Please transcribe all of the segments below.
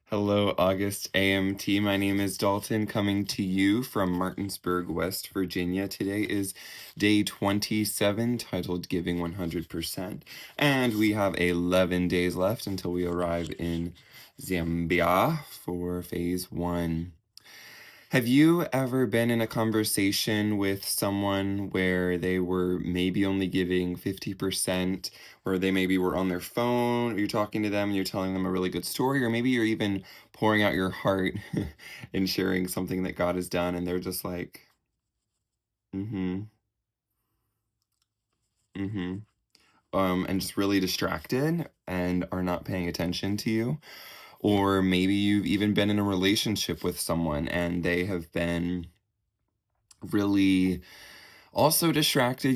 Hello, August AMT. My name is Dalton, coming to you from Martinsburg, West Virginia. Today is day 27, titled Giving 100%. And we have 11 days left until we arrive in Zambia for phase 1. Have you ever been in a conversation with someone where they were maybe only giving 50%, or they maybe were on their phone, or you're talking to them and you're telling them a really good story, or maybe you're even pouring out your heart and sharing something that God has done, and they're just like, mm-hmm, mm-hmm, and just really distracted and are not paying attention to you? Or maybe you've even been in a relationship with someone and they have been really also distracted.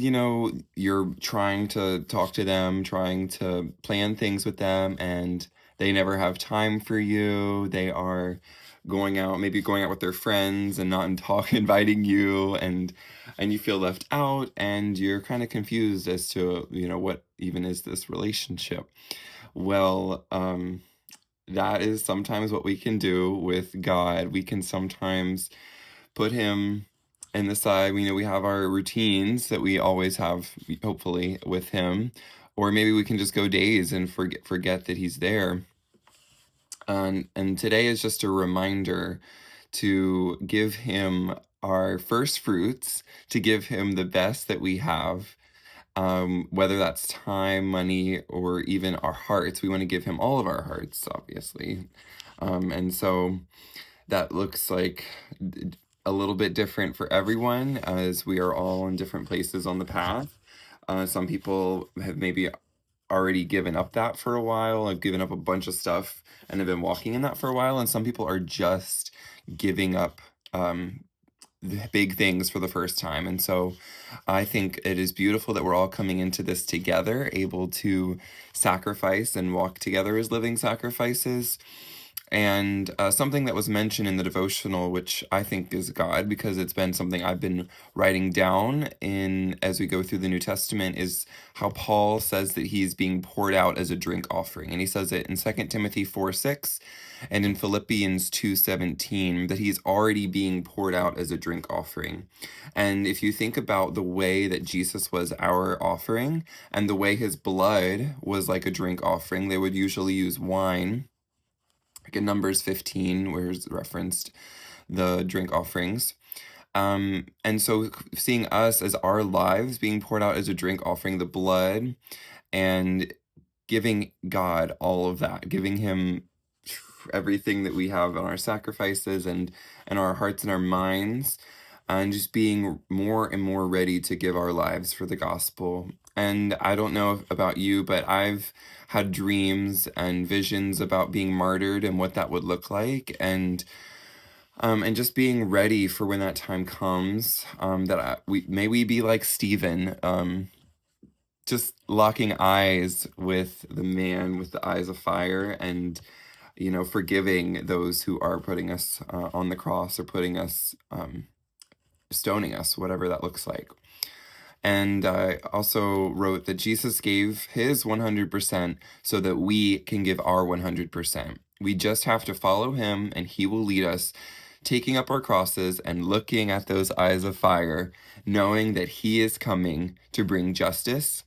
You're trying to talk to them, trying to plan things with them, and they never have time for you. They are going out, maybe going out with their friends and not inviting you, and you feel left out, and you're kind of confused as to, what even is this relationship. Well, that is sometimes what we can do with God. We can sometimes put him in the side. We have our routines that we always have, hopefully, with him. Or maybe we can just go days and forget that he's there. And today is just a reminder to give him our first fruits, to give him the best that we have, whether that's time, money, or even our hearts. We want to give him all of our hearts, obviously. And so that looks like a little bit different for everyone, as we are all in different places on the path. Some people have maybe already given up that for a while, have given up a bunch of stuff and have been walking in that for a while, and some people are just giving up the big things for the first time. And so I think it is beautiful that we're all coming into this together, able to sacrifice and walk together as living sacrifices. And something that was mentioned in the devotional, which I think is God, because it's been something I've been writing down as we go through the New Testament, is how Paul says that he's being poured out as a drink offering. And he says it in 2 Timothy 4:6 and in Philippians 2:17, that he's already being poured out as a drink offering. And if you think about the way that Jesus was our offering and the way his blood was like a drink offering, they would usually use wine, like in Numbers 15, where it's referenced the drink offerings. And so seeing us as our lives being poured out as a drink offering, the blood, and giving God all of that, giving him everything that we have on our sacrifices and our hearts and our minds, and just being more and more ready to give our lives for the gospel. And I don't know about you, but I've had dreams and visions about being martyred and what that would look like, and just being ready for when that time comes. May we be like Stephen, just locking eyes with the man with the eyes of fire, and forgiving those who are putting us on the cross, or putting us, stoning us, whatever that looks like. And I also wrote that Jesus gave his 100% so that we can give our 100%. We just have to follow him, and he will lead us, taking up our crosses and looking at those eyes of fire, knowing that he is coming to bring justice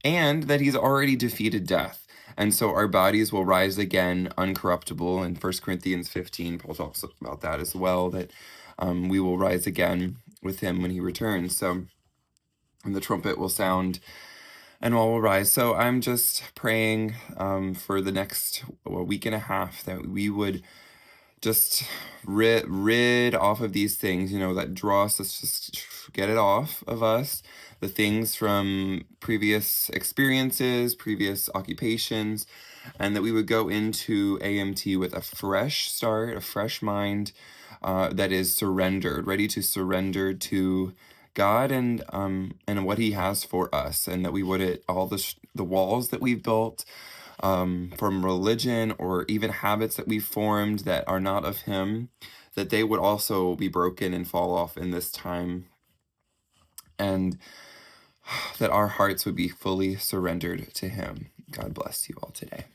and that he's already defeated death. And so our bodies will rise again, uncorruptible. In 1 Corinthians 15, Paul talks about that as well, that we will rise again with him when he returns. So, and the trumpet will sound, and all will rise. So I'm just praying for the next week and a half, that we would just rid off of these things, that draw us. Let's just get it off of us, the things from previous experiences, previous occupations, and that we would go into AMT with a fresh start, a fresh mind, that is surrendered, ready to surrender to God and what he has for us, and that we would, all the walls that we've built, from religion or even habits that we've formed that are not of him, that they would also be broken and fall off in this time, and that our hearts would be fully surrendered to him. God bless you all today.